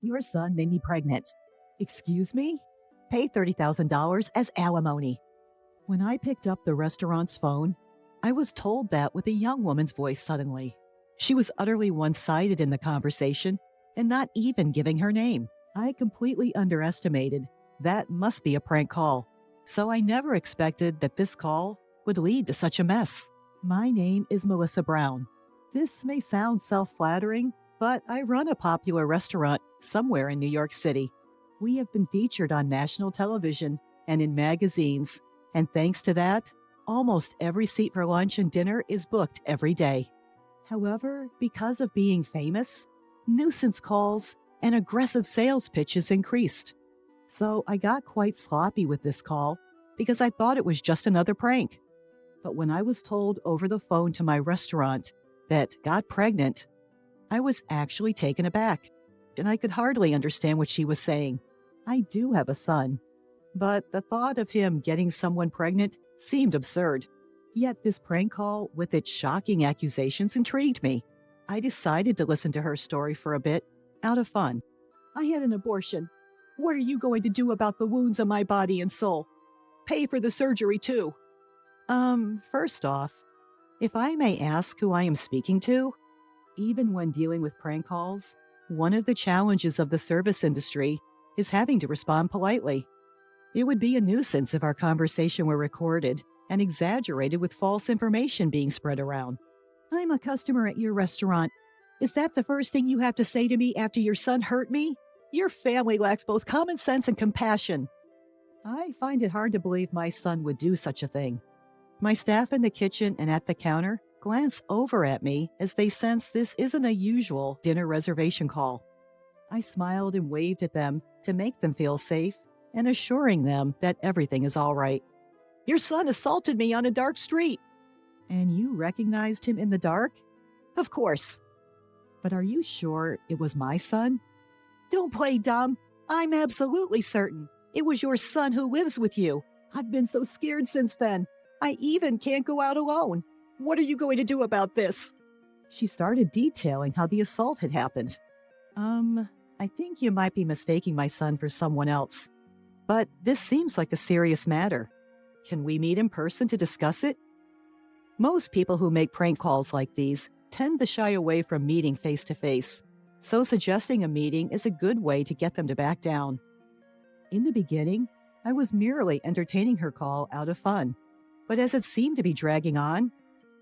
Your son made me pregnant. Excuse me? Pay $30,000 as alimony. When I picked up the restaurant's phone, I was told that with a young woman's voice suddenly. She was utterly one-sided in the conversation and not even giving her name. I completely underestimated. That must be a prank call. So I never expected that this call would lead to such a mess. My name is Melissa Brown. This may sound self-flattering, but I run a popular restaurant somewhere in New York City. We have been featured on national television and in magazines, and thanks to that, almost every seat for lunch and dinner is booked every day. However, because of being famous, nuisance calls and aggressive sales pitches increased. So I got quite sloppy with this call because I thought it was just another prank. But when I was told over the phone to my restaurant that got pregnant, I was actually taken aback, and I could hardly understand what she was saying. I do have a son, but the thought of him getting someone pregnant seemed absurd. Yet this prank call with its shocking accusations intrigued me. I decided to listen to her story for a bit, out of fun. I had an abortion. What are you going to do about the wounds on my body and soul? Pay for the surgery too. First off, if I may ask who I am speaking to, even when dealing with prank calls, one of the challenges of the service industry is having to respond politely. It would be a nuisance if our conversation were recorded and exaggerated with false information being spread around. I'm a customer at your restaurant. Is that the first thing you have to say to me after your son hurt me? Your family lacks both common sense and compassion. I find it hard to believe my son would do such a thing. My staff in the kitchen and at the counter glance over at me as they sense this isn't a usual dinner reservation call. I smiled and waved at them to make them feel safe and assuring them that everything is all right. Your son assaulted me on a dark street. And you recognized him in the dark? Of course. But are you sure it was my son? Don't play dumb. I'm absolutely certain. It was your son who lives with you. I've been so scared since then. I even can't go out alone. What are you going to do about this? She started detailing how the assault had happened. I think you might be mistaking my son for someone else. But this seems like a serious matter. Can we meet in person to discuss it? Most people who make prank calls like these tend to shy away from meeting face-to-face, so suggesting a meeting is a good way to get them to back down. In the beginning, I was merely entertaining her call out of fun, but as it seemed to be dragging on,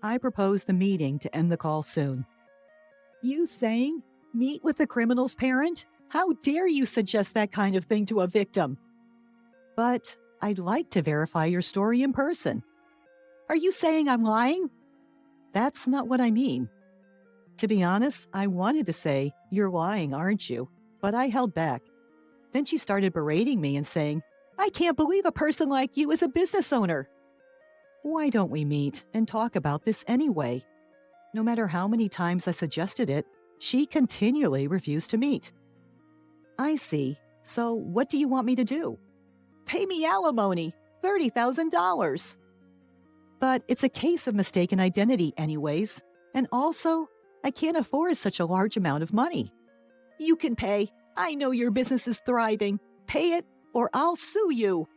I proposed the meeting to end the call soon. You saying, meet with the criminal's parent? How dare you suggest that kind of thing to a victim? But I'd like to verify your story in person. Are you saying I'm lying? That's not what I mean. To be honest, I wanted to say, you're lying, aren't you? But I held back. Then she started berating me and saying, I can't believe a person like you is a business owner. Why don't we meet and talk about this anyway? No matter how many times I suggested it, she continually refused to meet. I see. So what do you want me to do? Pay me alimony, $30,000. But it's a case of mistaken identity anyways. And also, I can't afford such a large amount of money. You can pay. I know your business is thriving. Pay it or I'll sue you.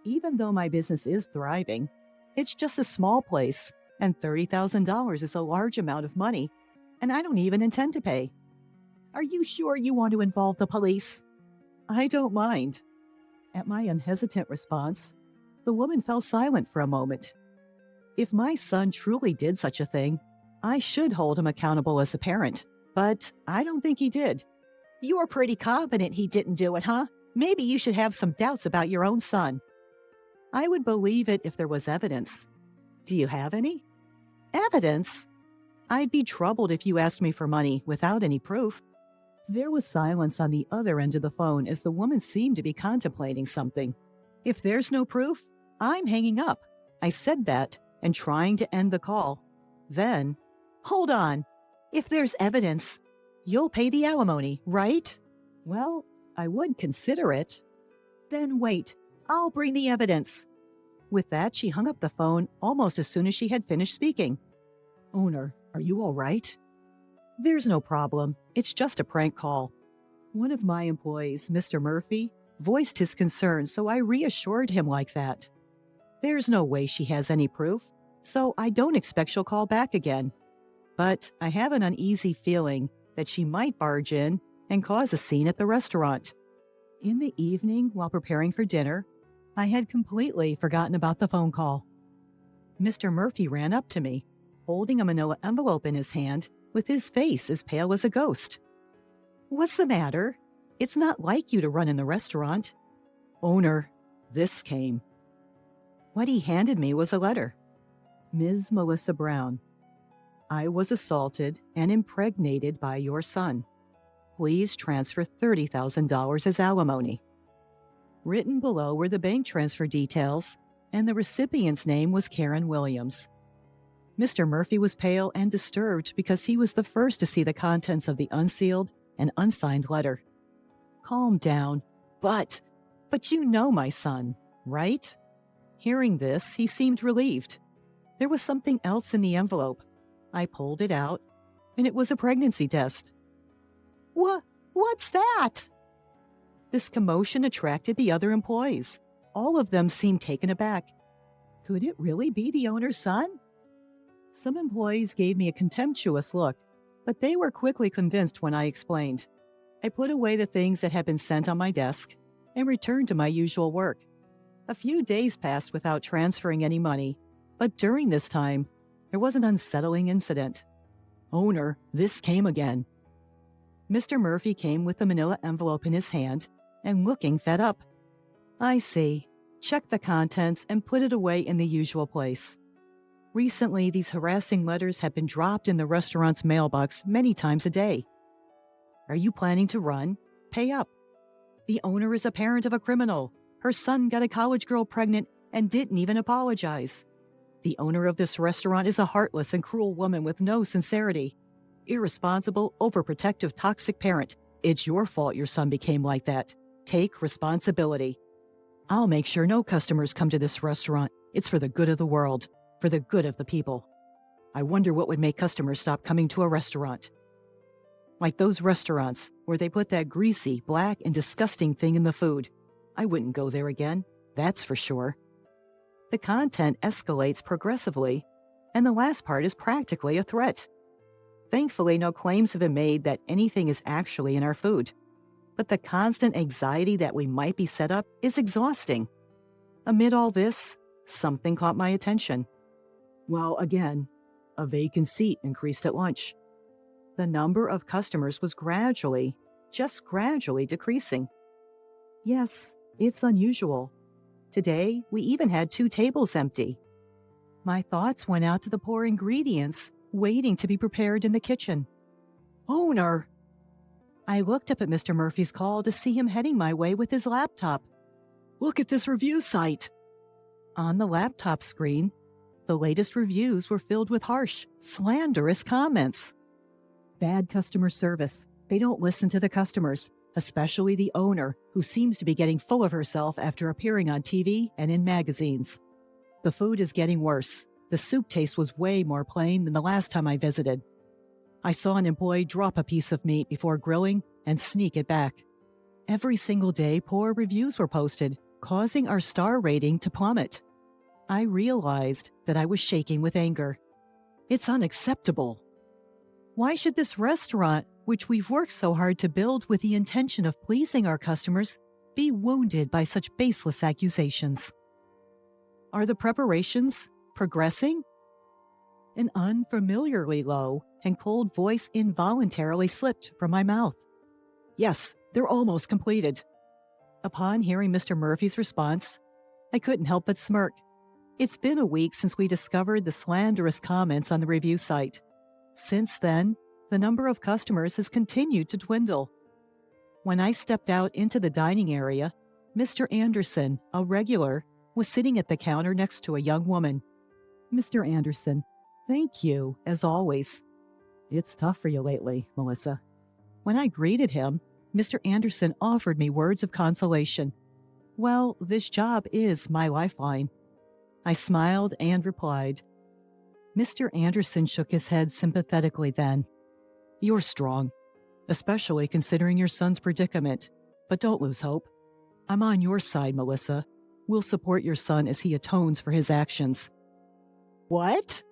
Even though my business is thriving, it's just a small place, and $30,000 is a large amount of money, and I don't even intend to pay. Are you sure you want to involve the police? I don't mind. At my unhesitant response, the woman fell silent for a moment. If my son truly did such a thing, I should hold him accountable as a parent, but I don't think he did. You're pretty confident he didn't do it, huh? Maybe you should have some doubts about your own son. I would believe it if there was evidence. Do you have any? Evidence? I'd be troubled if you asked me for money without any proof. There was silence on the other end of the phone as the woman seemed to be contemplating something. If there's no proof, I'm hanging up. I said that and trying to end the call. Then, hold on. If there's evidence, you'll pay the alimony, right? Well, I would consider it. Then wait. I'll bring the evidence. With that, she hung up the phone almost as soon as she had finished speaking. Owner, are you all right? There's no problem. It's just a prank call. One of my employees, Mr. Murphy, voiced his concern, so I reassured him like that. There's no way she has any proof, so I don't expect she'll call back again. But I have an uneasy feeling that she might barge in and cause a scene at the restaurant. In the evening, while preparing for dinner, I had completely forgotten about the phone call. Mr. Murphy ran up to me, holding a manila envelope in his hand, with his face as pale as a ghost. "What's the matter? It's not like you to run in the restaurant." "Owner, this came." What he handed me was a letter. "Ms. Melissa Brown, I was assaulted and impregnated by your son. Please transfer $30,000 as alimony." Written below were the bank transfer details, and the recipient's name was Karen Williams. Mr. Murphy was pale and disturbed because he was the first to see the contents of the unsealed and unsigned letter. "Calm down. But you know my son, right?" Hearing this, he seemed relieved. There was something else in the envelope. I pulled it out, and it was a pregnancy test. What's that?" This commotion attracted the other employees. All of them seemed taken aback. Could it really be the owner's son? Some employees gave me a contemptuous look, but they were quickly convinced when I explained. I put away the things that had been sent on my desk and returned to my usual work. A few days passed without transferring any money, but during this time, there was an unsettling incident. "Owner, this came again." Mr. Murphy came with the manila envelope in his hand and looking fed up. "I see. Check the contents and put it away in the usual place. Recently, these harassing letters have been dropped in the restaurant's mailbox many times a day. Are you planning to run? Pay up. The owner is a parent of a criminal. Her son got a college girl pregnant and didn't even apologize. The owner of this restaurant is a heartless and cruel woman with no sincerity. Irresponsible, overprotective, toxic parent. It's your fault your son became like that. Take responsibility. I'll make sure no customers come to this restaurant. It's for the good of the world, for the good of the people. I wonder what would make customers stop coming to a restaurant. Like those restaurants where they put that greasy, black, and disgusting thing in the food. I wouldn't go there again, that's for sure." The content escalates progressively, and the last part is practically a threat. Thankfully, no claims have been made that anything is actually in our food. But the constant anxiety that we might be set up is exhausting. Amid all this, something caught my attention. Well, again, a vacant seat increased at lunch. The number of customers was just gradually decreasing. Yes, it's unusual. Today, we even had 2 tables empty. My thoughts went out to the poor ingredients waiting to be prepared in the kitchen. "Owner!" I looked up at Mr. Murphy's call to see him heading my way with his laptop. "Look at this review site." On the laptop screen, the latest reviews were filled with harsh, slanderous comments. Bad customer service. They don't listen to the customers, especially the owner, who seems to be getting full of herself after appearing on TV and in magazines. The food is getting worse. The soup taste was way more plain than the last time I visited. I saw an employee drop a piece of meat before grilling and sneak it back. Every single day, poor reviews were posted, causing our star rating to plummet. I realized that I was shaking with anger. It's unacceptable. Why should this restaurant, which we've worked so hard to build with the intention of pleasing our customers, be wounded by such baseless accusations? Are the preparations progressing? An unfamiliarly low and cold voice involuntarily slipped from my mouth. Yes, they're almost completed. Upon hearing Mr. Murphy's response, I couldn't help but smirk. It's been a week since we discovered the slanderous comments on the review site. Since then, the number of customers has continued to dwindle. When I stepped out into the dining area, Mr. Anderson, a regular, was sitting at the counter next to a young woman. "Mr. Anderson, thank you, as always." "It's tough for you lately, Melissa." When I greeted him, Mr. Anderson offered me words of consolation. Well, this job is my lifeline. I smiled and replied. Mr. Anderson shook his head sympathetically then. "You're strong. especially considering your son's predicament. But don't lose hope. I'm on your side, Melissa. We'll support your son as he atones for his actions." What?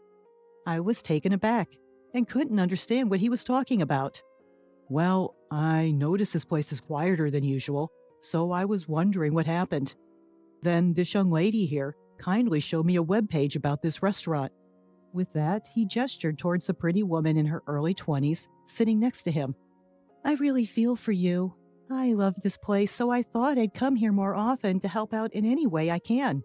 I was taken aback and couldn't understand what he was talking about. Well, I noticed this place is quieter than usual, so I was wondering what happened. Then this young lady here kindly showed me a webpage about this restaurant. With that, he gestured towards the pretty woman in her early 20s sitting next to him. "I really feel for you. I love this place, so I thought I'd come here more often to help out in any way I can."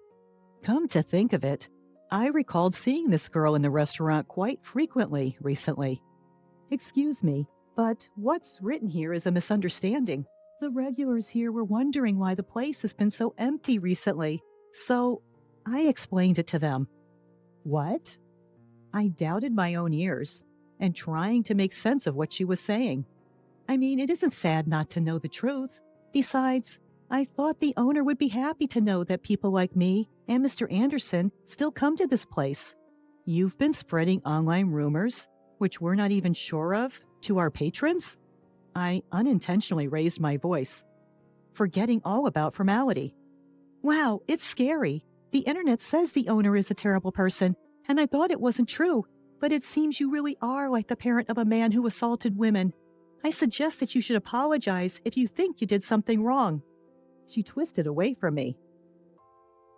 Come to think of it, I recalled seeing this girl in the restaurant quite frequently recently. "Excuse me, but what's written here is a misunderstanding. The regulars here were wondering why the place has been so empty recently, so I explained it to them." What? I doubted my own ears and trying to make sense of what she was saying. I mean, it isn't sad not to know the truth. Besides, I thought the owner would be happy to know that people like me and Mr. Anderson still come to this place. You've been spreading online rumors, which we're not even sure of, to our patrons? I unintentionally raised my voice, forgetting all about formality. Wow, it's scary. The internet says the owner is a terrible person, and I thought it wasn't true, but it seems you really are like the parent of a man who assaulted women. I suggest that you should apologize if you think you did something wrong. She twisted away from me.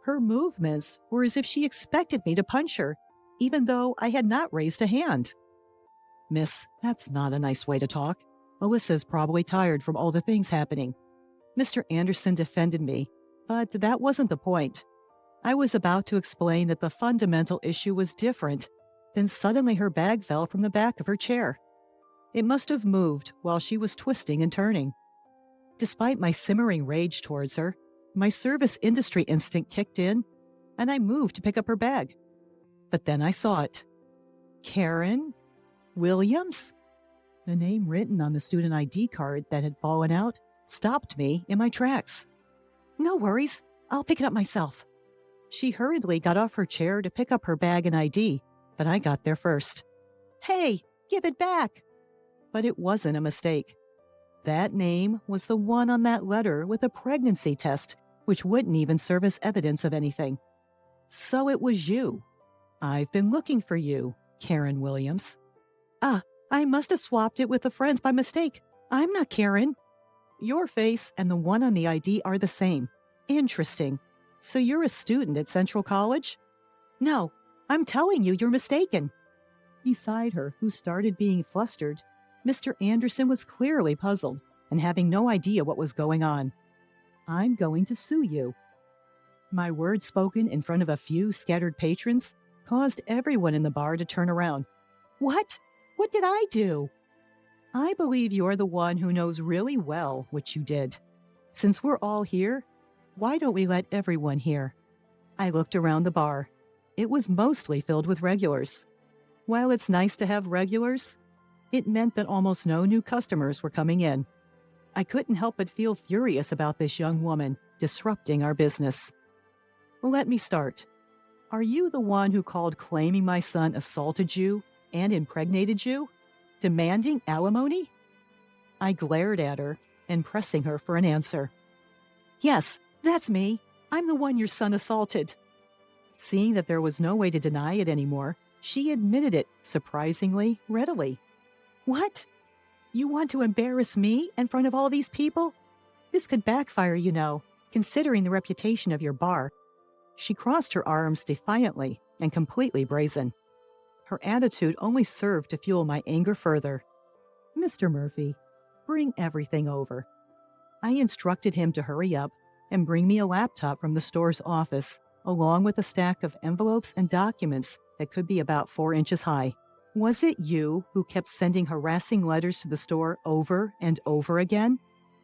Her movements were as if she expected me to punch her, even though I had not raised a hand. "Miss, that's not a nice way to talk. Melissa's probably tired from all the things happening." Mr. Anderson defended me, but that wasn't the point. I was about to explain that the fundamental issue was different, then suddenly her bag fell from the back of her chair. It must have moved while she was twisting and turning. Despite my simmering rage towards her, my service industry instinct kicked in, and I moved to pick up her bag. But then I saw it. Karen Williams? The name written on the student ID card that had fallen out stopped me in my tracks. "No worries, I'll pick it up myself." She hurriedly got off her chair to pick up her bag and ID, but I got there first. "Hey, give it back!" But it wasn't a mistake. That name was the one on that letter with a pregnancy test, which wouldn't even serve as evidence of anything. So it was you. I've been looking for you, Karen Williams. "Ah, I must have swapped it with the friends by mistake. I'm not Karen." "Your face and the one on the ID are the same. Interesting. So you're a student at Central College?" "No, I'm telling you, you're mistaken." Beside her, who started being flustered, Mr. Anderson was clearly puzzled and having no idea what was going on. "I'm going to sue you." My words spoken in front of a few scattered patrons caused everyone in the bar to turn around. "What? What did I do?" "I believe you're the one who knows really well what you did. Since we're all here, why don't we let everyone hear?" I looked around the bar. It was mostly filled with regulars. While it's nice to have regulars, it meant that almost no new customers were coming in. I couldn't help but feel furious about this young woman disrupting our business. "Let me start. Are you the one who called claiming my son assaulted you and impregnated you, demanding alimony?" I glared at her and pressing her for an answer. "Yes, that's me. I'm the one your son assaulted." Seeing that there was no way to deny it anymore, she admitted it surprisingly readily. "What? You want to embarrass me in front of all these people? This could backfire, you know, considering the reputation of your bar." She crossed her arms defiantly and completely brazen. Her attitude only served to fuel my anger further. "Mr. Murphy, bring everything over." I instructed him to hurry up and bring me a laptop from the store's office, along with a stack of envelopes and documents that could be about 4 inches high. "Was it you who kept sending harassing letters to the store over and over again?"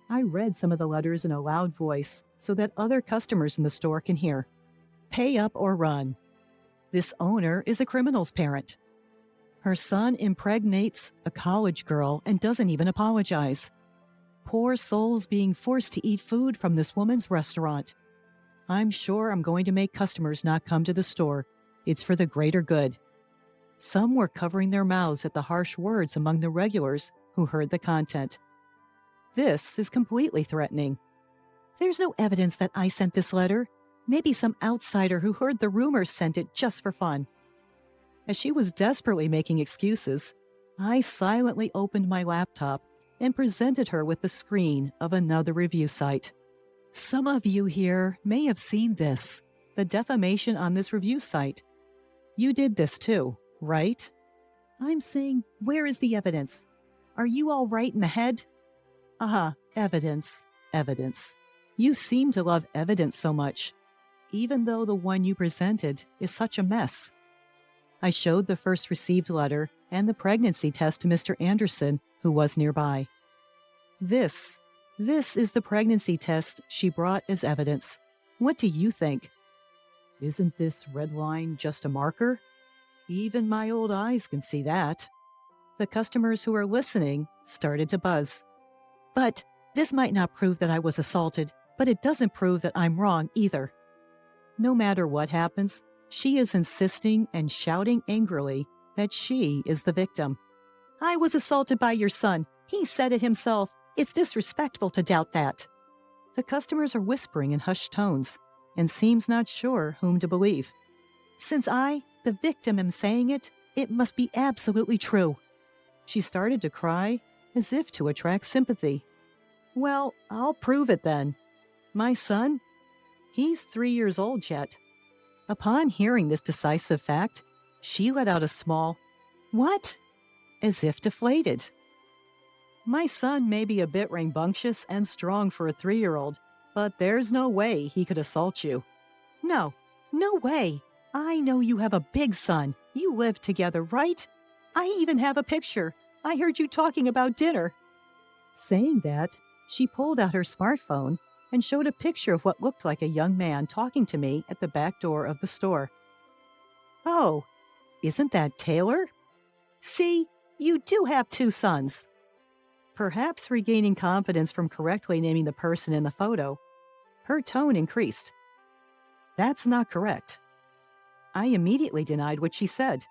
I read some of the letters in a loud voice so that other customers in the store can hear. "Pay up or run. This owner is a criminal's parent. Her son impregnates a college girl and doesn't even apologize. Poor souls being forced to eat food from this woman's restaurant. I'm sure I'm going to make customers not come to the store. It's for the greater good." Some were covering their mouths at the harsh words among the regulars who heard the content. This is completely threatening. There's no evidence that I sent this letter. Maybe some outsider who heard the rumors sent it just for fun. As she was desperately making excuses, I silently opened my laptop and presented her with the screen of another review site. Some of you here may have seen this, the defamation on this review site. You did this too, right? I'm saying, where is the evidence? Are you all right in the head? Evidence, evidence. You seem to love evidence so much, even though the one you presented is such a mess. I showed the first received letter and the pregnancy test to Mr. Anderson, who was nearby. This is the pregnancy test she brought as evidence. What do you think? Isn't this red line just a marker? Even my old eyes can see that. The customers who were listening started to buzz. But this might not prove that I was assaulted, but it doesn't prove that I'm wrong either. No matter what happens, she is insisting and shouting angrily that she is the victim. I was assaulted by your son. He said it himself. It's disrespectful to doubt that. The customers are whispering in hushed tones and seems not sure whom to believe. Since I, the victim, am saying it, it must be absolutely true. She started to cry as if to attract sympathy. Well, I'll prove it then. My son? He's 3 years old yet. Upon hearing this decisive fact, she let out a small, "What?" as if deflated. My son may be a bit rambunctious and strong for a 3-year-old, but there's no way he could assault you. No way. I know you have a big son. You live together, right? I even have a picture. I heard you talking about dinner. Saying that, she pulled out her smartphone and showed a picture of what looked like a young man talking to me at the back door of the store. Oh, isn't that Taylor? See, you do have 2 sons. Perhaps regaining confidence from correctly naming the person in the photo, her tone increased. That's not correct. I immediately denied what she said.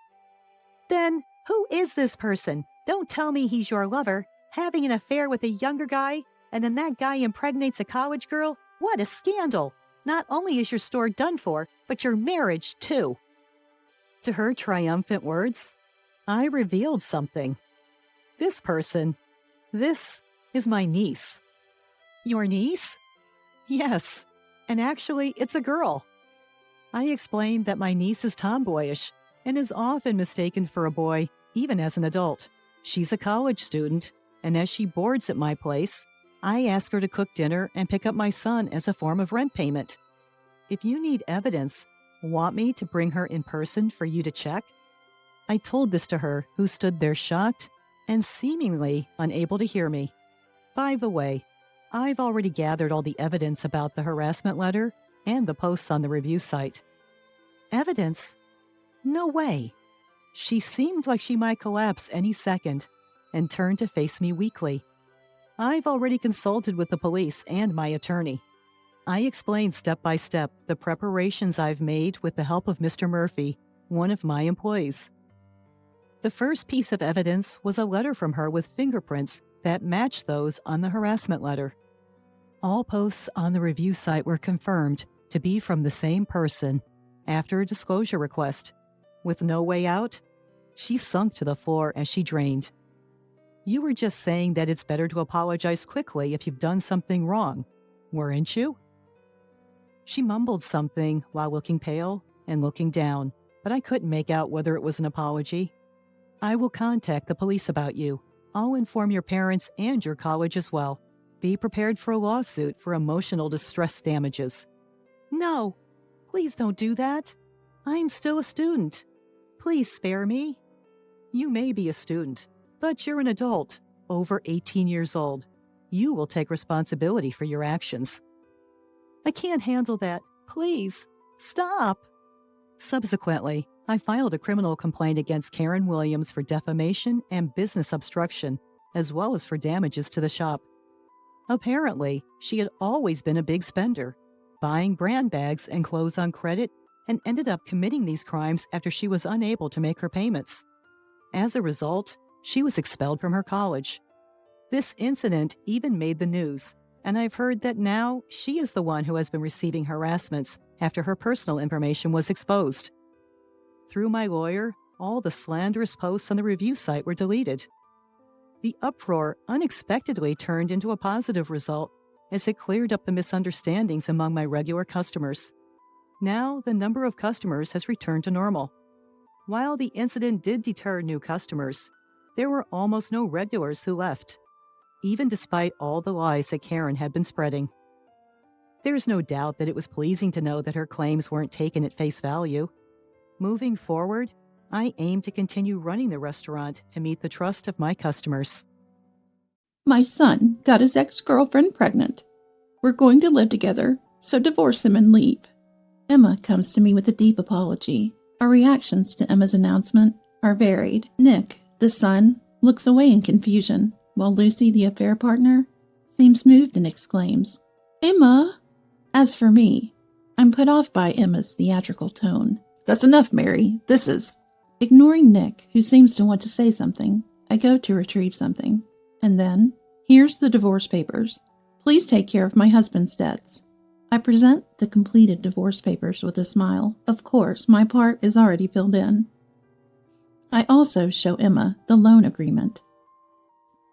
Then, who is this person? Don't tell me he's your lover, having an affair with a younger guy, and then that guy impregnates a college girl? What a scandal! Not only is your store done for, but your marriage too. To her triumphant words, I revealed something. This person, this is my niece. Your niece? Yes, and actually it's a girl. I explained that my niece is tomboyish and is often mistaken for a boy, even as an adult. She's a college student, and as she boards at my place, I ask her to cook dinner and pick up my son as a form of rent payment. If you need evidence, want me to bring her in person for you to check? I told this to her, who stood there shocked and seemingly unable to hear me. By the way, I've already gathered all the evidence about the harassment letter and the posts on the review site. Evidence? No way. She seemed like she might collapse any second and turned to face me weakly. I've already consulted with the police and my attorney. I explained step by step the preparations I've made with the help of Mr. Murphy, one of my employees. The first piece of evidence was a letter from her with fingerprints that matched those on the harassment letter. All posts on the review site were confirmed to be from the same person after a disclosure request. With no way out, she sunk to the floor as she drained. You were just saying that it's better to apologize quickly if you've done something wrong, weren't you? She mumbled something while looking pale and looking down, but I couldn't make out whether it was an apology. I will contact the police about you. I'll inform your parents and your college as well. Be prepared for a lawsuit for emotional distress damages. No, please don't do that. I'm still a student. Please spare me. You may be a student, but you're an adult, over 18 years old. You will take responsibility for your actions. I can't handle that. Please, stop. Subsequently, I filed a criminal complaint against Karen Williams for defamation and business obstruction, as well as for damages to the shop. Apparently, she had always been a big spender, buying brand bags and clothes on credit, and ended up committing these crimes after she was unable to make her payments. As a result, she was expelled from her college, This incident even made the news, and I've heard that now she is the one who has been receiving harassments after her personal information was exposed. Through my lawyer, all the slanderous posts on the review site were deleted. The uproar unexpectedly turned into a positive result as it cleared up the misunderstandings among my regular customers. Now, the number of customers has returned to normal. While the incident did deter new customers, there were almost no regulars who left, even despite all the lies that Karen had been spreading. There's no doubt that it was pleasing to know that her claims weren't taken at face value. Moving forward, I aim to continue running the restaurant to meet the trust of my customers. My son got his ex-girlfriend pregnant. We're going to live together, so divorce him and leave. Emma comes to me with a deep apology. Our reactions to Emma's announcement are varied. Nick, the son, looks away in confusion, while Lucy, the affair partner, seems moved and exclaims, "Emma!" As for me, I'm put off by Emma's theatrical tone. "That's enough, Mary. This is..." Ignoring Nick, who seems to want to say something, I go to retrieve something. And then, "Here's the divorce papers. Please take care of my husband's debts." I present the completed divorce papers with a smile. Of course, my part is already filled in. I also show Emma the loan agreement.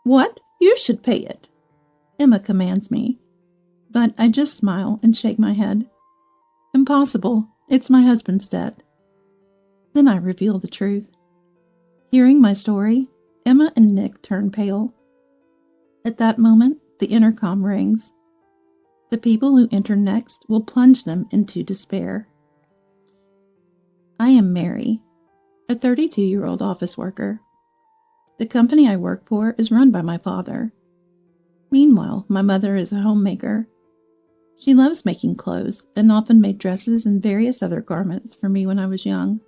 "What? You should pay it," Emma commands me. But I just smile and shake my head. "Impossible. It's my husband's debt." Then I reveal the truth. Hearing my story, Emma and Nick turn pale. At that moment, the intercom rings. The people who enter next will plunge them into despair. I am Mary, a 32-year-old office worker. The company I work for is run by my father. Meanwhile, my mother is a homemaker. She loves making clothes and often made dresses and various other garments for me when I was young.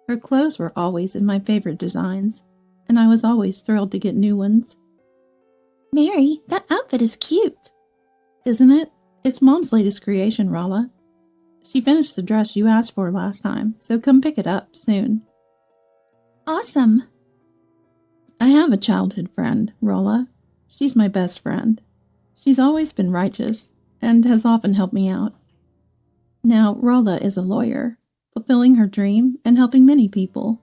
Her clothes were always in my favorite designs, and I was always thrilled to get new ones. "Mary, that outfit is cute." "Isn't it? It's Mom's latest creation, Rolla. She finished the dress you asked for last time, so come pick it up soon." "Awesome." I have a childhood friend, Rolla. She's my best friend. She's always been righteous and has often helped me out. Now, Rolla is a lawyer, fulfilling her dream and helping many people.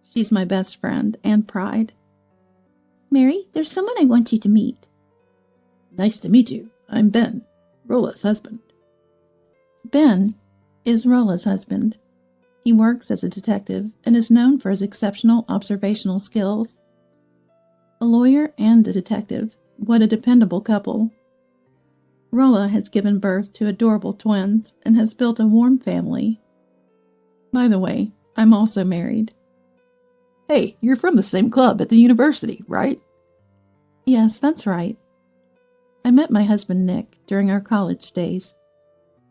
She's my best friend and pride. "Mary, there's someone I want you to meet." "Nice to meet you. I'm Ben, Rolla's husband." Ben is Rolla's husband. He works as a detective and is known for his exceptional observational skills. A lawyer and a detective, what a dependable couple. Rolla has given birth to adorable twins and has built a warm family. By the way, I'm also married. "Hey, you're from the same club at the university, right?" "Yes, that's right. I met my husband Nick during our college days.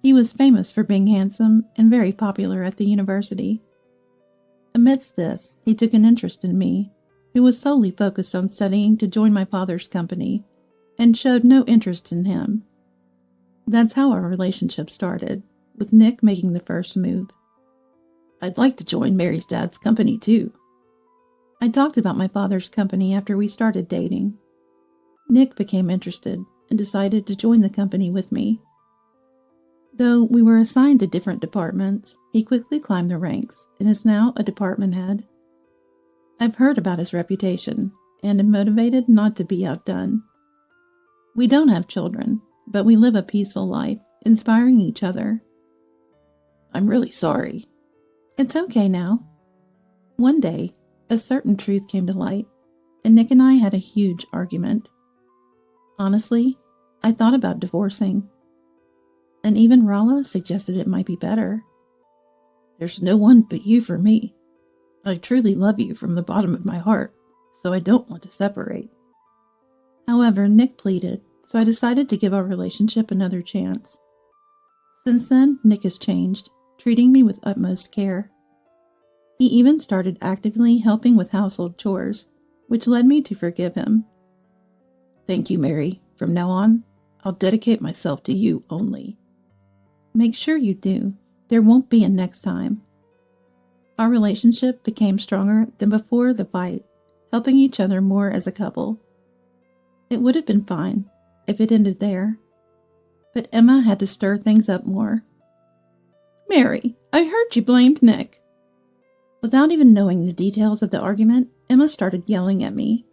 He was famous for being handsome and very popular at the university. Amidst this, he took an interest in me, who was solely focused on studying to join my father's company, and showed no interest in him. That's how our relationship started, with Nick making the first move. "I'd like to join Mary's dad's company too." I talked about my father's company after we started dating. Nick became interested and decided to join the company with me. Though we were assigned to different departments, he quickly climbed the ranks and is now a department head. I've heard about his reputation and am motivated not to be outdone. We don't have children, but we live a peaceful life, inspiring each other. "I'm really sorry." "It's okay now." One day, a certain truth came to light, and Nick and I had a huge argument. Honestly, I thought about divorcing. And even Rolla suggested it might be better. "There's no one but you for me. I truly love you from the bottom of my heart, so I don't want to separate." However, Nick pleaded, so I decided to give our relationship another chance. Since then, Nick has changed, treating me with utmost care. He even started actively helping with household chores, which led me to forgive him. "Thank you, Mary. From now on, I'll dedicate myself to you only." Make sure you do. There won't be a next time. Our relationship became stronger than before the fight, helping each other more as a couple. It would have been fine if it ended there. But Emma had to stir things up more. Mary, I heard you blamed Nick. Without even knowing the details of the argument, Emma started yelling at me.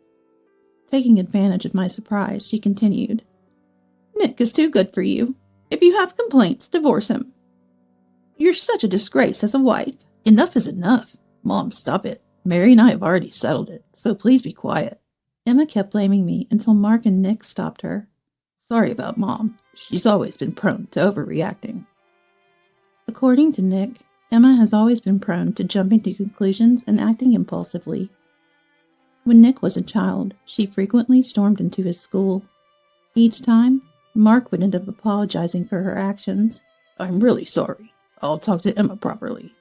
Taking advantage of my surprise, she continued. Nick is too good for you. If you have complaints, divorce him. You're such a disgrace as a wife. Enough is enough. Mom, stop it. Mary and I have already settled it, so please be quiet. Emma kept blaming me until Mark and Nick stopped her. Sorry about Mom. She's always been prone to overreacting. According to Nick, Emma has always been prone to jumping to conclusions and acting impulsively. When Nick was a child, she frequently stormed into his school. Each time, Mark would end up apologizing for her actions. I'm really sorry. I'll talk to Emma properly.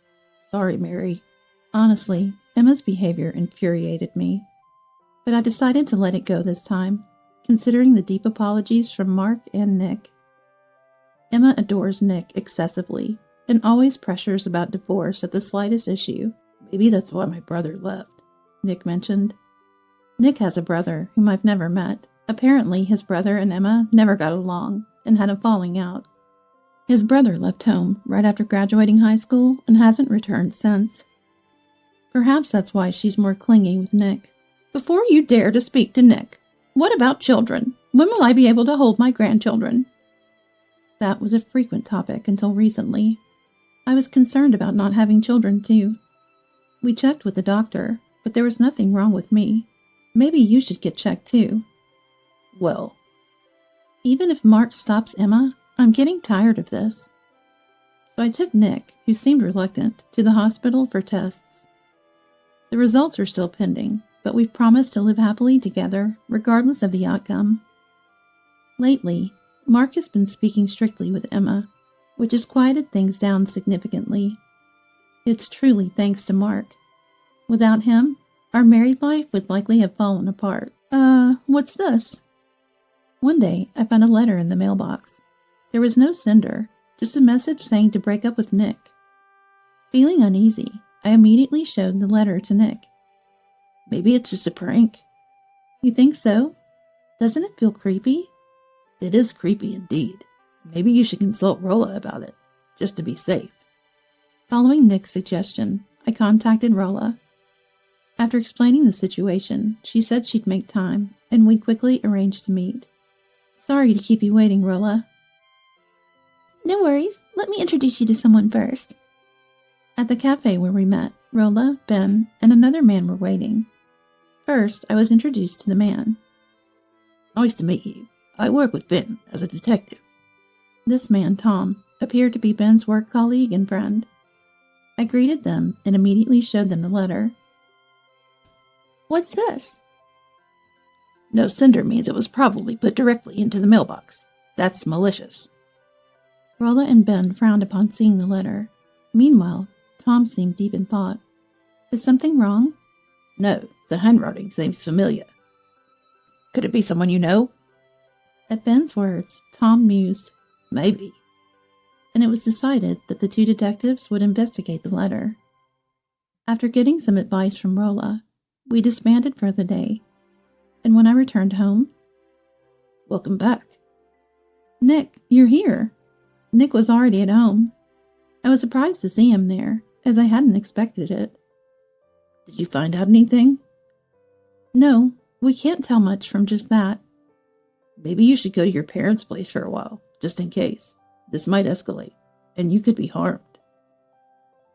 Sorry, Mary. Honestly, Emma's behavior infuriated me. But I decided to let it go this time, considering the deep apologies from Mark and Nick. Emma adores Nick excessively and always pressures about divorce at the slightest issue. Maybe that's why my brother left, Nick mentioned. Nick has a brother whom I've never met. Apparently, his brother and Emma never got along and had a falling out. His brother left home right after graduating high school and hasn't returned since. Perhaps that's why she's more clingy with Nick. Before you dare to speak to Nick, what about children? When will I be able to hold my grandchildren? That was a frequent topic until recently. I was concerned about not having children, too. We checked with the doctor, but there was nothing wrong with me. Maybe you should get checked, too. Well, even if Mark stops Emma, I'm getting tired of this. So I took Nick, who seemed reluctant, to the hospital for tests. The results are still pending, but we've promised to live happily together, regardless of the outcome. Lately, Mark has been speaking strictly with Emma, which has quieted things down significantly. It's truly thanks to Mark. Without him, our married life would likely have fallen apart. What's this? One day, I found a letter in the mailbox. There was no sender, just a message saying to break up with Nick. Feeling uneasy, I immediately showed the letter to Nick. Maybe it's just a prank. You think so? Doesn't it feel creepy? It is creepy indeed. Maybe you should consult Rolla about it, just to be safe. Following Nick's suggestion, I contacted Rolla. After explaining the situation, she said she'd make time, and we quickly arranged to meet. Sorry to keep you waiting, Rolla. No worries. Let me introduce you to someone first. At the cafe where we met, Rolla, Ben, and another man were waiting. First, I was introduced to the man. Nice to meet you. I work with Ben as a detective. This man, Tom, appeared to be Ben's work colleague and friend. I greeted them and immediately showed them the letter. What's this? No sender means it was probably put directly into the mailbox. That's malicious. Rolla and Ben frowned upon seeing the letter. Meanwhile, Tom seemed deep in thought. Is something wrong? No, the handwriting seems familiar. Could it be someone you know? At Ben's words, Tom mused. Maybe. And it was decided that the two detectives would investigate the letter. After getting some advice from Rolla, we disbanded for the day. And when I returned home... Welcome back. Nick, you're here. Nick was already at home. I was surprised to see him there, as I hadn't expected it. Did you find out anything? No, we can't tell much from just that. Maybe you should go to your parents' place for a while, just in case. This might escalate, and you could be harmed.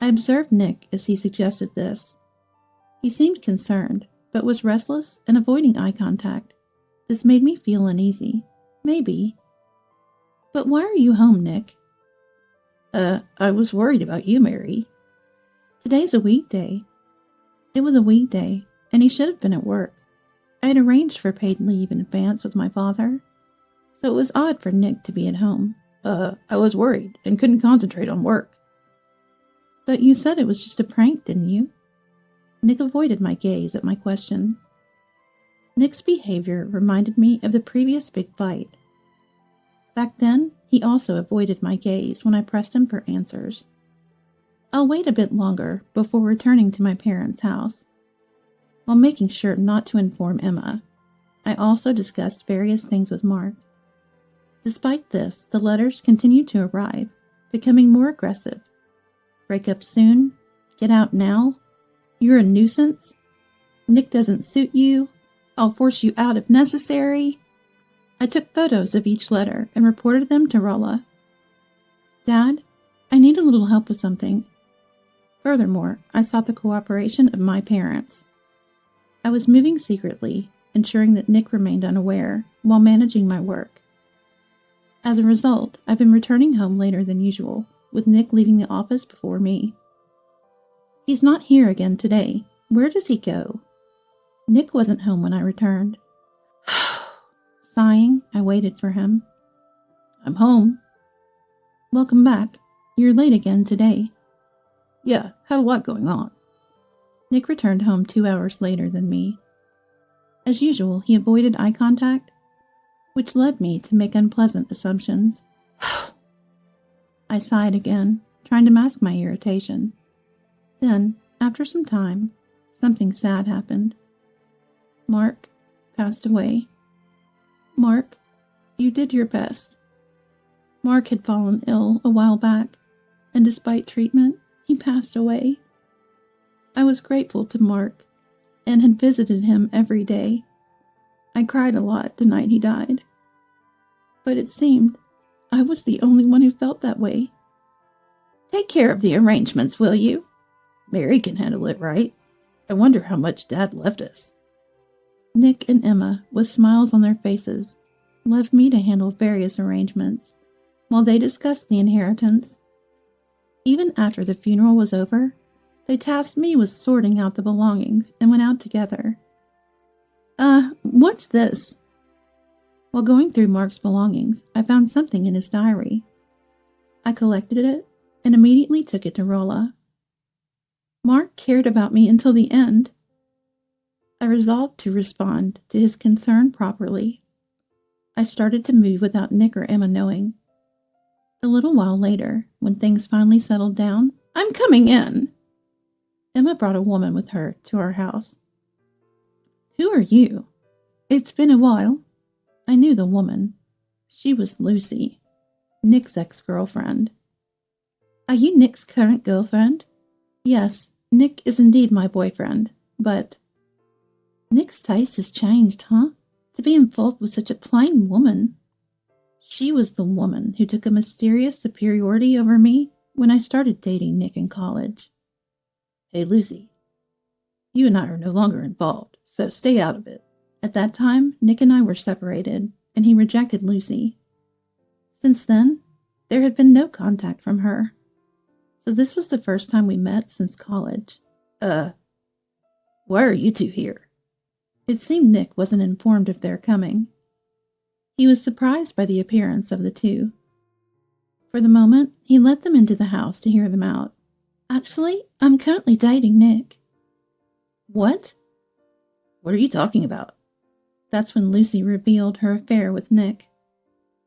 I observed Nick as he suggested this. He seemed concerned, but was restless and avoiding eye contact. This made me feel uneasy. Maybe. But why are you home, Nick? I was worried about you, Mary. Today's a weekday. It was a weekday, and he should have been at work. I had arranged for paid leave in advance with my father, so it was odd for Nick to be at home. I was worried and couldn't concentrate on work. But you said it was just a prank, didn't you? Nick avoided my gaze at my question. Nick's behavior reminded me of the previous big fight. Back then, he also avoided my gaze when I pressed him for answers. I'll wait a bit longer before returning to my parents' house, while making sure not to inform Emma. I also discussed various things with Mark. Despite this, the letters continued to arrive, becoming more aggressive. Break up soon? Get out now? You're a nuisance? Nick doesn't suit you? I'll force you out if necessary. I took photos of each letter and reported them to Rolla. Dad, I need a little help with something. Furthermore, I sought the cooperation of my parents. I was moving secretly, ensuring that Nick remained unaware while managing my work. As a result, I've been returning home later than usual, with Nick leaving the office before me. He's not here again today. Where does he go? Nick wasn't home when I returned. Sighing, I waited for him. I'm home. Welcome back. You're late again today. Yeah, had a lot going on. Nick returned home 2 hours later than me. As usual, he avoided eye contact, which led me to make unpleasant assumptions. I sighed again, trying to mask my irritation. Then, after some time, something sad happened. Mark passed away. Mark, you did your best. Mark had fallen ill a while back, and despite treatment, he passed away. I was grateful to Mark, and had visited him every day. I cried a lot the night he died. But it seemed I was the only one who felt that way. Take care of the arrangements, will you? Mary can handle it, right? I wonder how much Dad left us. Nick and Emma, with smiles on their faces, left me to handle various arrangements, while they discussed the inheritance. Even after the funeral was over, they tasked me with sorting out the belongings and went out together. What's this? While going through Mark's belongings, I found something in his diary. I collected it and immediately took it to Rolla. Mark cared about me until the end. I resolved to respond to his concern properly. I started to move without Nick or Emma knowing. A little while later, when things finally settled down, I'm coming in. Emma brought a woman with her to our house. Who are you? It's been a while. I knew the woman. She was Lucy, Nick's ex-girlfriend. Are you Nick's current girlfriend? Yes, Nick is indeed my boyfriend, but... Nick's taste has changed, huh? To be involved with such a plain woman. She was the woman who took a mysterious superiority over me when I started dating Nick in college. Hey, Lucy. You and I are no longer involved, so stay out of it. At that time, Nick and I were separated, and he rejected Lucy. Since then, there had been no contact from her. So this was the first time we met since college. Why are you two here? It seemed Nick wasn't informed of their coming. He was surprised by the appearance of the two. For the moment, he let them into the house to hear them out. Actually, I'm currently dating Nick. What? What are you talking about? That's when Lucy revealed her affair with Nick.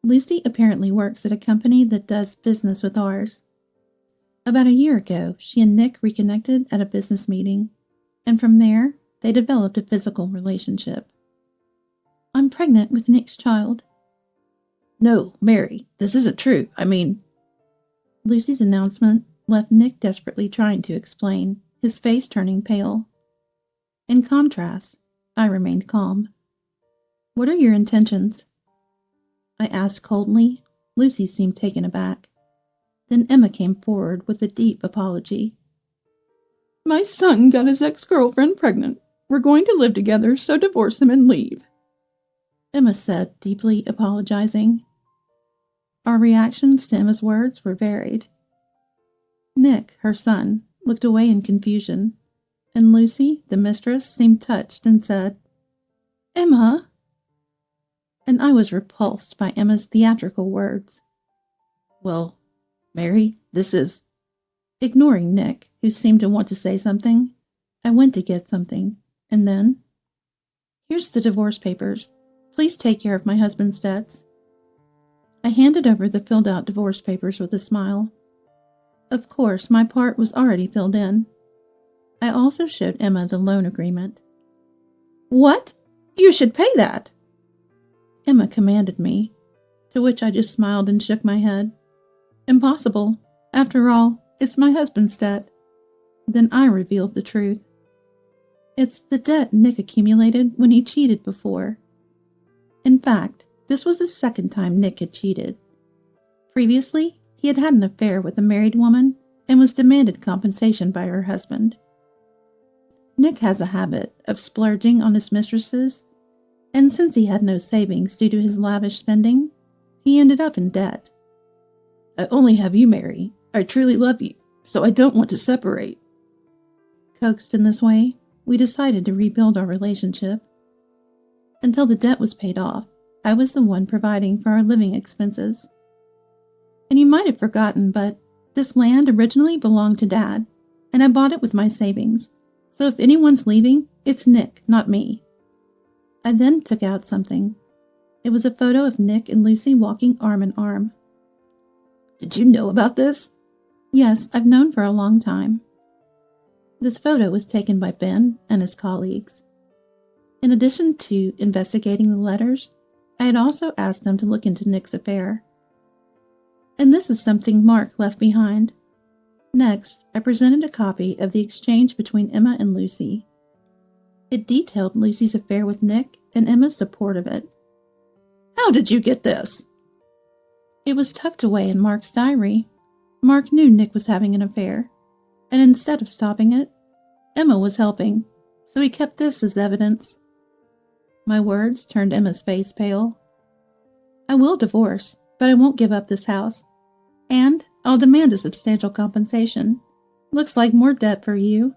Lucy apparently works at a company that does business with ours. About a year ago, she and Nick reconnected at a business meeting, and from there, they developed a physical relationship. I'm pregnant with Nick's child. No, Mary, this isn't true. Lucy's announcement left Nick desperately trying to explain, his face turning pale. In contrast, I remained calm. What are your intentions? I asked coldly. Lucy seemed taken aback. Then Emma came forward with a deep apology. My son got his ex-girlfriend pregnant. We're going to live together, so divorce him and leave. Emma said, deeply apologizing. Our reactions to Emma's words were varied. Nick, her son, looked away in confusion, and Lucy, the mistress, seemed touched and said, Emma? And I was repulsed by Emma's theatrical words. Well, Mary, this is... Ignoring Nick, who seemed to want to say something, I went to get something, and then... Here's the divorce papers. Please take care of my husband's debts. I handed over the filled-out divorce papers with a smile. Of course, my part was already filled in. I also showed Emma the loan agreement. What? You should pay that, Emma commanded me, to which I just smiled and shook my head. Impossible. After all, it's my husband's debt. Then I revealed the truth. It's the debt Nick accumulated when he cheated before. In fact, this was the second time Nick had cheated. Previously, he had had an affair with a married woman and was demanded compensation by her husband. Nick has a habit of splurging on his mistresses, and since he had no savings due to his lavish spending, he ended up in debt. I only have you, Mary. I truly love you, so I don't want to separate. Coaxed in this way, we decided to rebuild our relationship. Until the debt was paid off, I was the one providing for our living expenses. And you might have forgotten, but this land originally belonged to Dad, and I bought it with my savings. So if anyone's leaving, it's Nick, not me. I then took out something. It was a photo of Nick and Lucy walking arm in arm. Did you know about this? Yes, I've known for a long time. This photo was taken by Ben and his colleagues. In addition to investigating the letters, I had also asked them to look into Nick's affair. And this is something Mark left behind. Next, I presented a copy of the exchange between Emma and Lucy. It detailed Lucy's affair with Nick and Emma's support of it. How did you get this? It was tucked away in Mark's diary. Mark knew Nick was having an affair, and instead of stopping it, Emma was helping, so he kept this as evidence. My words turned Emma's face pale. I will divorce, but I won't give up this house. And I'll demand a substantial compensation. Looks like more debt for you.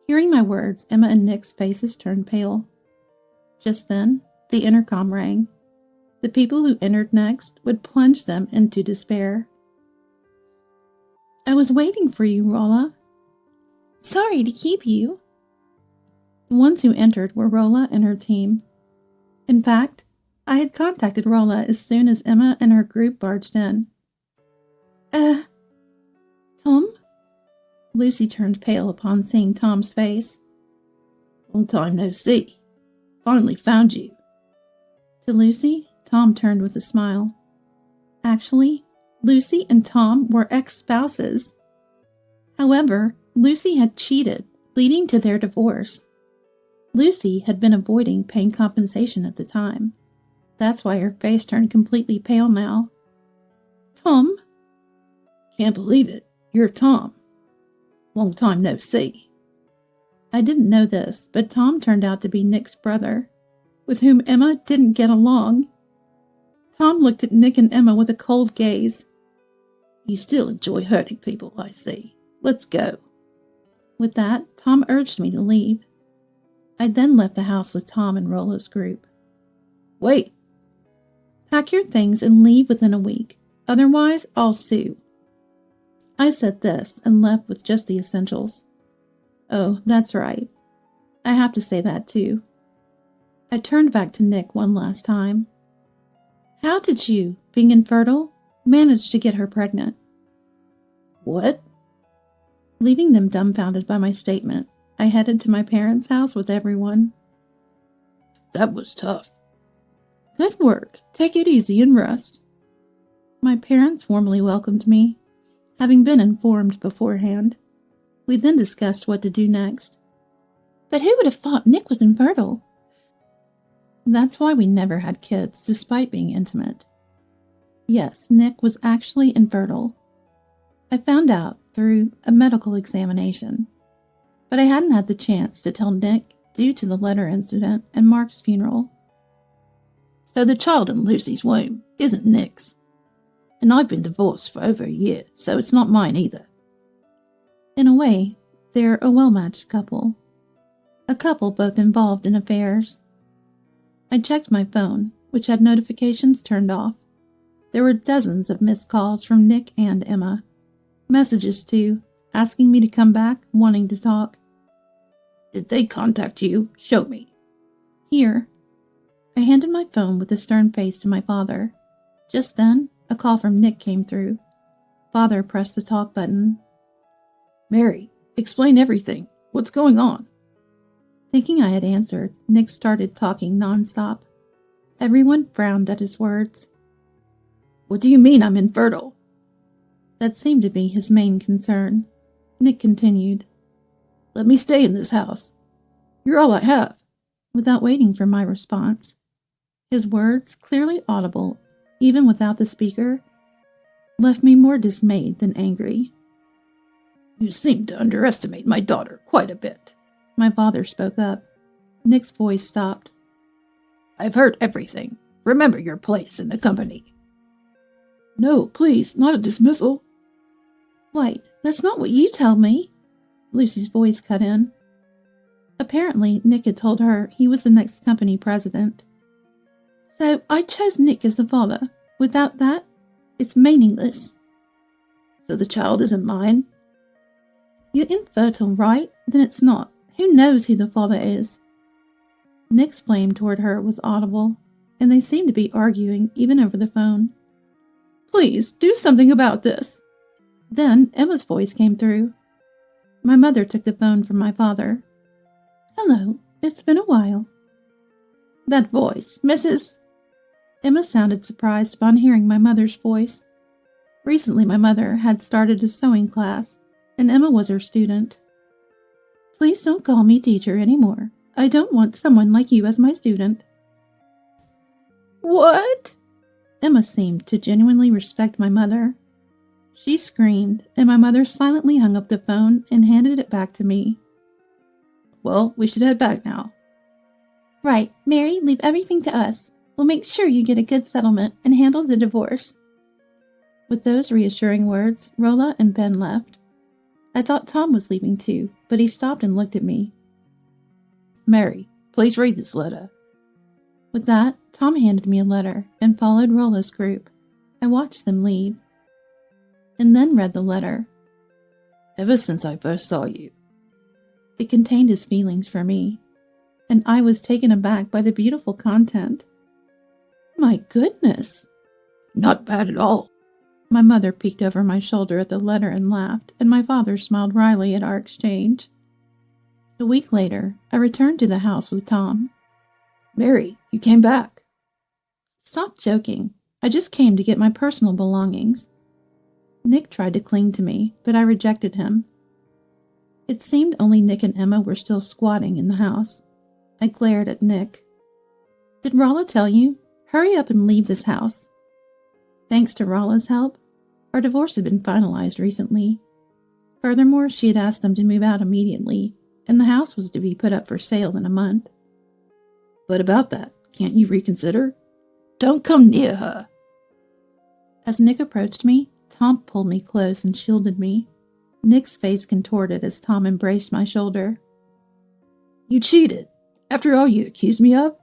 Hearing my words, Emma and Nick's faces turned pale. Just then, the intercom rang. The people who entered next would plunge them into despair. I was waiting for you, Rolla. Sorry to keep you. The ones who entered were Rolla and her team. In fact, I had contacted Rolla as soon as Emma and her group barged in. Tom? Lucy turned pale upon seeing Tom's face. Long time no see. Finally found you. To Lucy, Tom turned with a smile. Actually, Lucy and Tom were ex-spouses. However, Lucy had cheated, leading to their divorce. Lucy had been avoiding paying compensation at the time. That's why her face turned completely pale now. Tom? Can't believe it. You're Tom. Long time no see. I didn't know this, but Tom turned out to be Nick's brother, with whom Emma didn't get along. Tom looked at Nick and Emma with a cold gaze. You still enjoy hurting people, I see. Let's go. With that, Tom urged me to leave. I then left the house with Tom and Rolla's group. Wait. Pack your things and leave within a week. Otherwise, I'll sue. I said this and left with just the essentials. Oh, that's right. I have to say that too. I turned back to Nick one last time. How did you, being infertile, manage to get her pregnant? What? Leaving them dumbfounded by my statement, I headed to my parents' house with everyone. That was tough. Good work. Take it easy and rest. My parents warmly welcomed me, having been informed beforehand. We then discussed what to do next. But who would have thought Nick was infertile? That's why we never had kids, despite being intimate. Yes, Nick was actually infertile. I found out through a medical examination, but I hadn't had the chance to tell Nick due to the letter incident and Mark's funeral. So the child in Lucy's womb isn't Nick's. And I've been divorced for over a year, so it's not mine either. In a way, they're a well-matched couple. A couple both involved in affairs. I checked my phone, which had notifications turned off. There were dozens of missed calls from Nick and Emma. Messages, too, asking me to come back, wanting to talk. Did they contact you? Show me. Here. I handed my phone with a stern face to my father. Just then, a call from Nick came through. Father pressed the talk button. Mary, explain everything. What's going on? Thinking I had answered, Nick started talking nonstop. Everyone frowned at his words. What do you mean I'm infertile? That seemed to be his main concern. Nick continued. Let me stay in this house. You're all I have. Without waiting for my response. His words, clearly audible, even without the speaker, left me more dismayed than angry. You seem to underestimate my daughter quite a bit. My father spoke up. Nick's voice stopped. I've heard everything. Remember your place in the company. No, please, not a dismissal. Wait, that's not what you told me. Lucy's voice cut in. Apparently, Nick had told her he was the next company president. So I chose Nick as the father. Without that, it's meaningless. So the child isn't mine? You're infertile, right? Then it's not. Who knows who the father is? Nick's blame toward her was audible, and they seemed to be arguing even over the phone. Please, do something about this. Then Emma's voice came through. My mother took the phone from my father. Hello, it's been a while. That voice, Mrs. Emma sounded surprised upon hearing my mother's voice. Recently my mother had started a sewing class, and Emma was her student. Please don't call me teacher anymore. I don't want someone like you as my student. What? Emma seemed to genuinely respect my mother. She screamed, and my mother silently hung up the phone and handed it back to me. Well, we should head back now. Right, Mary, leave everything to us. We'll make sure you get a good settlement and handle the divorce. With those reassuring words, Rolla and Ben left. I thought Tom was leaving too, but he stopped and looked at me. Mary, please read this letter. With that, Tom handed me a letter and followed Rolla's group. I watched them leave, and then read the letter. Ever since I first saw you. It contained his feelings for me, and I was taken aback by the beautiful content. My goodness! Not bad at all. My mother peeked over my shoulder at the letter and laughed, and my father smiled wryly at our exchange. A week later, I returned to the house with Tom. Mary, you came back. Stop joking. I just came to get my personal belongings. Nick tried to cling to me, but I rejected him. It seemed only Nick and Emma were still squatting in the house. I glared at Nick. Did Rolla tell you? Hurry up and leave this house. Thanks to Rolla's help, our divorce had been finalized recently. Furthermore, she had asked them to move out immediately, and the house was to be put up for sale in a month. But about that, can't you reconsider? Don't come near her. As Nick approached me, Tom pulled me close and shielded me. Nick's face contorted as Tom embraced my shoulder. You cheated, after all you accused me of?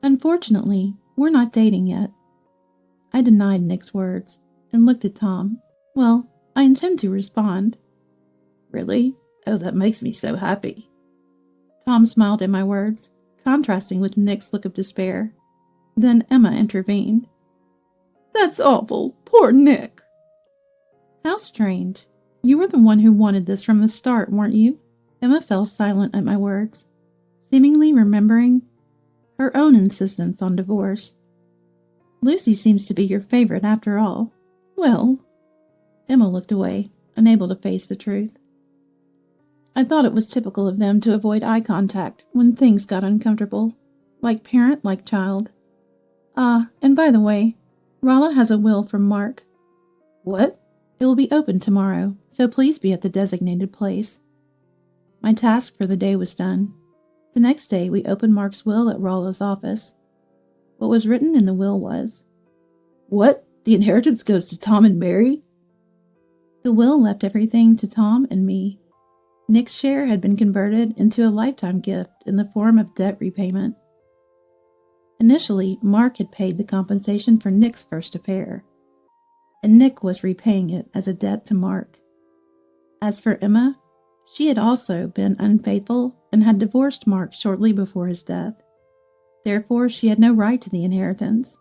Unfortunately, we're not dating yet. I denied Nick's words and looked at Tom. Well, I intend to respond. Really? Oh, that makes me so happy. Tom smiled at my words, contrasting with Nick's look of despair. Then Emma intervened. That's awful. Poor Nick. How strange. You were the one who wanted this from the start, weren't you? Emma fell silent at my words, seemingly remembering her own insistence on divorce. Lucy seems to be your favorite after all. Well, Emma looked away, unable to face the truth. I thought it was typical of them to avoid eye contact when things got uncomfortable, like parent, like child. Ah, and by the way, Rolla has a will from Mark. What? It will be open tomorrow, so please be at the designated place. My task for the day was done. The next day, we opened Mark's will at Rolla's office. What was written in the will was, What? The inheritance goes to Tom and Mary? The will left everything to Tom and me. Nick's share had been converted into a lifetime gift in the form of debt repayment. Initially, Mark had paid the compensation for Nick's first affair, and Nick was repaying it as a debt to Mark. As for Emma, she had also been unfaithful and had divorced Mark shortly before his death. Therefore, she had no right to the inheritance.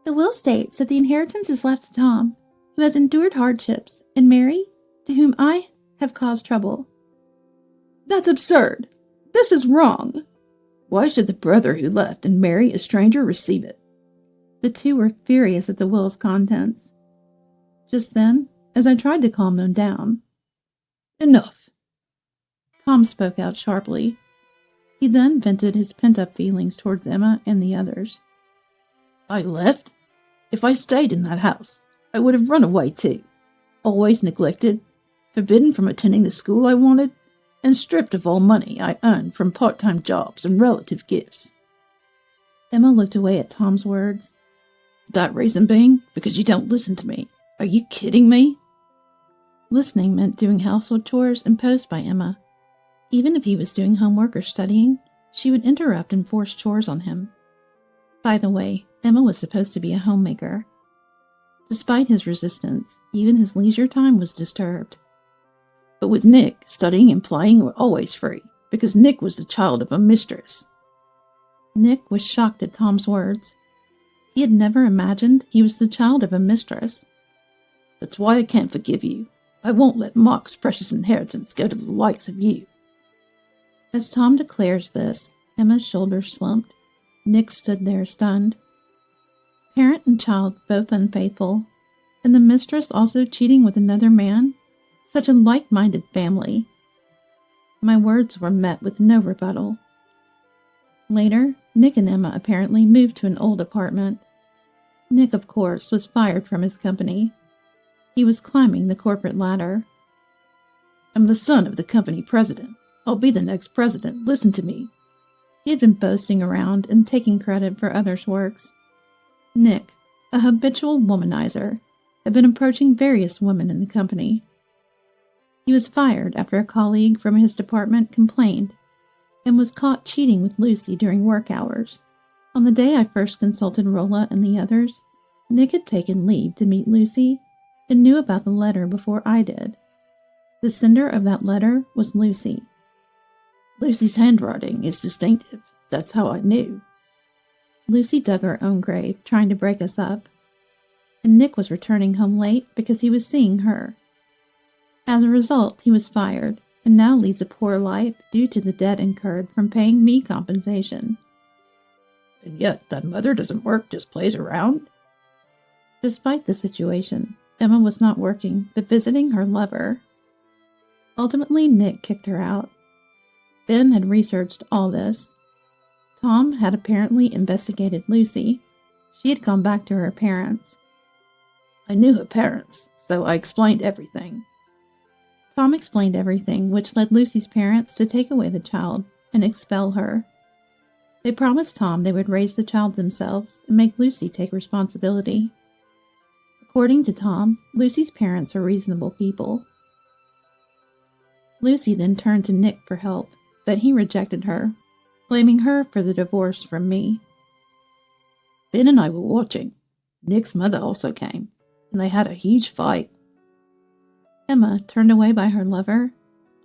The will states that the inheritance is left to Tom, who has endured hardships, and Mary, to whom I have caused trouble. That's absurd. This is wrong. Why should the brother who left and marry a stranger receive it? The two were furious at the will's contents. Just then, as I tried to calm them down, "Enough," Tom spoke out sharply. He then vented his pent-up feelings towards Emma and the others. "I left? If I stayed in that house, I would have run away too. Always neglected, forbidden from attending the school I wanted, and stripped of all money I earned from part-time jobs and relative gifts." Emma looked away at Tom's words. "That reason being because you don't listen to me. Are you kidding me?" Listening meant doing household chores imposed by Emma. Even if he was doing homework or studying, she would interrupt and force chores on him. By the way, Emma was supposed to be a homemaker. Despite his resistance, even his leisure time was disturbed. But with Nick, studying and playing were always free, because Nick was the child of a mistress. Nick was shocked at Tom's words. He had never imagined he was the child of a mistress. "That's why I can't forgive you. I won't let Mark's precious inheritance go to the likes of you." As Tom declares this, Emma's shoulders slumped. Nick stood there stunned. Parent and child both unfaithful, and the mistress also cheating with another man? Such a like-minded family. My words were met with no rebuttal. Later, Nick and Emma apparently moved to an old apartment. Nick, of course, was fired from his company. He was climbing the corporate ladder. "I'm the son of the company president. I'll be the next president. Listen to me." He had been boasting around and taking credit for others' works. Nick, a habitual womanizer, had been approaching various women in the company. He was fired after a colleague from his department complained and was caught cheating with Lucy during work hours. On the day I first consulted Rolla and the others, Nick had taken leave to meet Lucy and knew about the letter before I did. The sender of that letter was Lucy. "Lucy's handwriting is distinctive. That's how I knew." Lucy dug her own grave, trying to break us up, and Nick was returning home late because he was seeing her. As a result, he was fired and now leads a poor life due to the debt incurred from paying me compensation. "And yet that mother doesn't work, just plays around?" Despite the situation, Emma was not working, but visiting her lover. Ultimately, Nick kicked her out. Ben had researched all this. Tom had apparently investigated Lucy. She had gone back to her parents. "I knew her parents, so I explained everything." Tom explained everything, which led Lucy's parents to take away the child and expel her. They promised Tom they would raise the child themselves and make Lucy take responsibility. According to Tom, Lucy's parents are reasonable people. Lucy then turned to Nick for help, but he rejected her, blaming her for the divorce from me. "Ben and I were watching. Nick's mother also came, and they had a huge fight." Emma, turned away by her lover,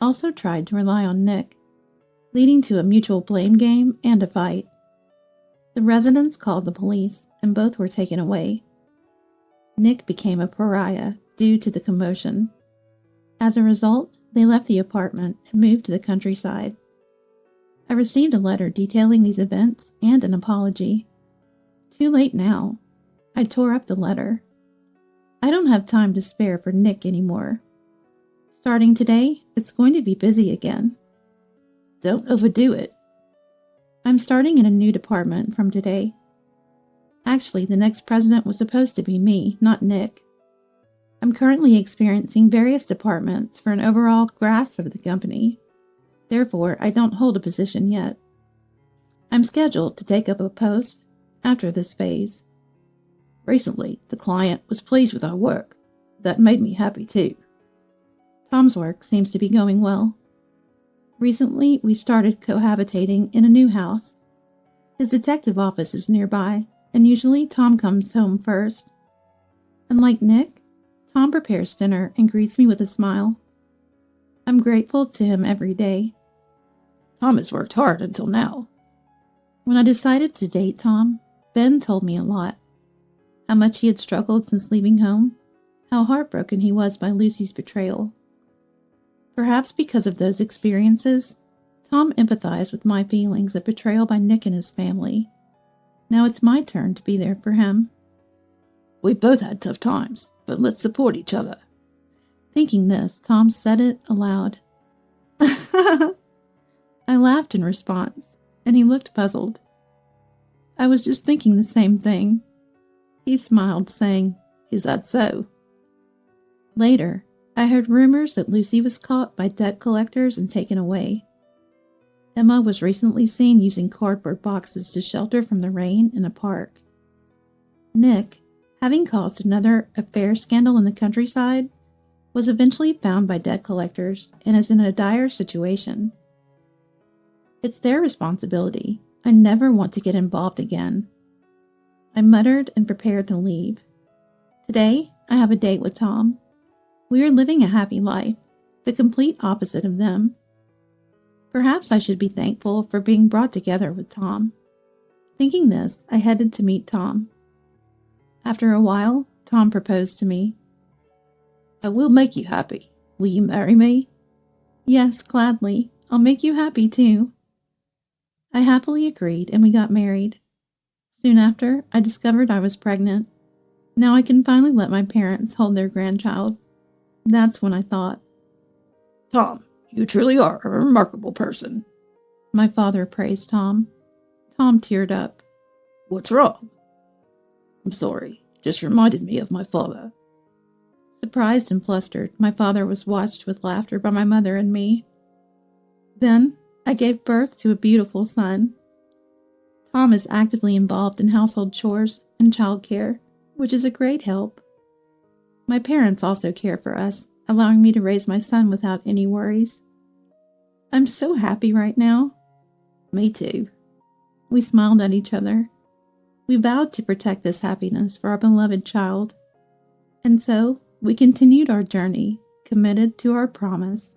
also tried to rely on Nick, leading to a mutual blame game and a fight. The residents called the police, and both were taken away. Nick became a pariah due to the commotion. As a result, they left the apartment and moved to the countryside. I received a letter detailing these events and an apology. Too late now. I tore up the letter. I don't have time to spare for Nick anymore. Starting today, it's going to be busy again. "Don't overdo it." I'm starting in a new department from today. Actually, the next president was supposed to be me, not Nick. I'm currently experiencing various departments for an overall grasp of the company. Therefore, I don't hold a position yet. I'm scheduled to take up a post after this phase. "Recently, the client was pleased with our work. That made me happy too." Tom's work seems to be going well. Recently, we started cohabitating in a new house. His detective office is nearby, and usually Tom comes home first. Unlike Nick, Tom prepares dinner and greets me with a smile. I'm grateful to him every day. "Tom has worked hard until now." When I decided to date Tom, Ben told me a lot. How much he had struggled since leaving home, how heartbroken he was by Lucy's betrayal. Perhaps because of those experiences, Tom empathized with my feelings of betrayal by Nick and his family. Now it's my turn to be there for him. We both had tough times, but let's support each other. Thinking this, Tom said it aloud. I laughed in response, and he looked puzzled. I was just thinking the same thing. He smiled, saying, Is that so? Later, I heard rumors that Lucy was caught by debt collectors and taken away. Emma was recently seen using cardboard boxes to shelter from the rain in a park. Nick, having caused another affair scandal in the countryside, was eventually found by debt collectors and is in a dire situation. It's their responsibility. I never want to get involved again. I muttered and prepared to leave. Today, I have a date with Tom. We are living a happy life, the complete opposite of them. Perhaps I should be thankful for being brought together with Tom. Thinking this, I headed to meet Tom. After a while, Tom proposed to me. I will make you happy. Will you marry me? Yes, gladly. I'll make you happy too. I happily agreed and we got married. Soon after, I discovered I was pregnant. Now I can finally let my parents hold their grandchild. That's when I thought, Tom, you truly are a remarkable person. My father praised Tom. Tom teared up. What's wrong? I'm sorry. Just reminded me of my father. Surprised and flustered, my father was watched with laughter by my mother and me. Then, I gave birth to a beautiful son. Tom is actively involved in household chores and childcare, which is a great help. My parents also care for us, allowing me to raise my son without any worries. I'm so happy right now. Me too. We smiled at each other. We vowed to protect this happiness for our beloved child. And so, we continued our journey, committed to our promise.